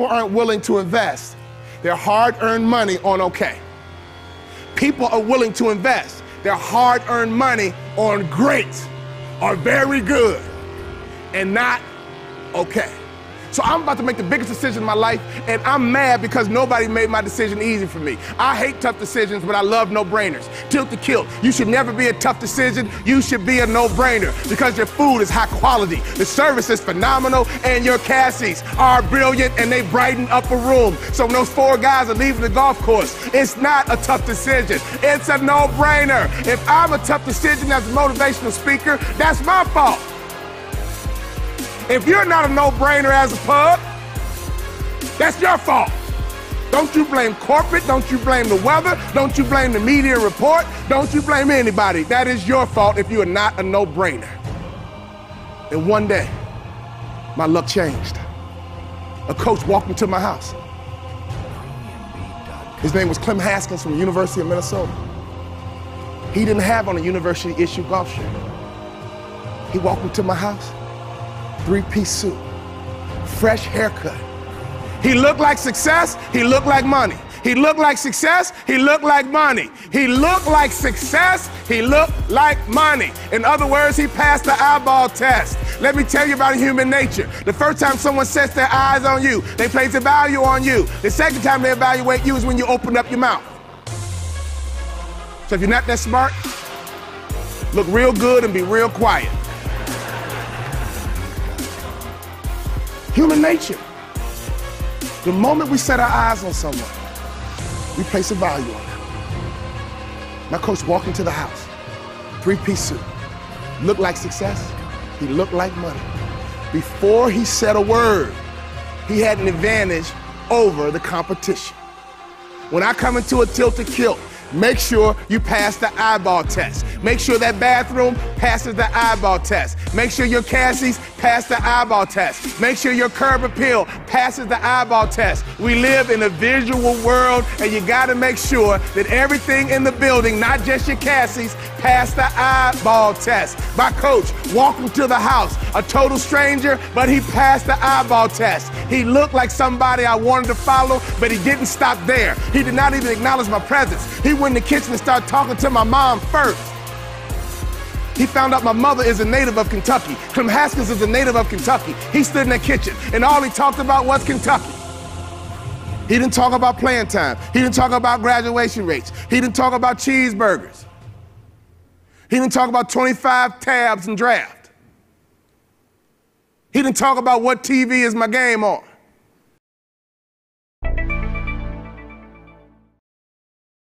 aren't willing to invest their hard-earned money on okay. People are willing to invest their hard-earned money on great or very good and not okay. So I'm about to make the biggest decision in my life, and I'm mad because nobody made my decision easy for me. I hate tough decisions, but I love no-brainers. Tilt the Kilt. You should never be a tough decision. You should be a no-brainer because your food is high quality, the service is phenomenal, and your Cassies are brilliant, and they brighten up a room. So when those 4 guys are leaving the golf course, it's not a tough decision. It's a no-brainer. If I'm a tough decision as a motivational speaker, that's my fault. If you're not a no-brainer as a pub, that's your fault. Don't you blame corporate, don't you blame the weather, don't you blame the media report, don't you blame anybody. That is your fault if you are not a no-brainer. And one day, my luck changed. A coach walked into my house. His name was Clem Haskins from the University of Minnesota. He didn't have on a university-issue golf shirt. He walked into my house. 3-piece suit, fresh haircut. He looked like success, he looked like money. He looked like success, he looked like money. He looked like success, he looked like money. In other words, he passed the eyeball test. Let me tell you about human nature. The first time someone sets their eyes on you, they place a value on you. The second time they evaluate you is when you open up your mouth. So if you're not that smart, look real good and be real quiet. Human nature. The moment we set our eyes on someone, we place a value on them. My coach walked into the house, 3-piece suit, looked like success, he looked like money. Before he said a word, he had an advantage over the competition. When I come into a tilted kilt, make sure you pass the eyeball test. Make sure that bathroom passes the eyeball test. Make sure your Cassies pass the eyeball test. Make sure your curb appeal passes the eyeball test. We live in a visual world, and you gotta make sure that everything in the building, not just your Cassies, pass the eyeball test. My coach walked into the house, a total stranger, but he passed the eyeball test. He looked like somebody I wanted to follow, but he didn't stop there. He did not even acknowledge my presence. He went in the kitchen and started talking to my mom first. He found out my mother is a native of Kentucky. Clem Haskins is a native of Kentucky. He stood in the kitchen, and all he talked about was Kentucky. He didn't talk about playing time. He didn't talk about graduation rates. He didn't talk about cheeseburgers. He didn't talk about 25 tabs and draft. He didn't talk about what TV is my game on.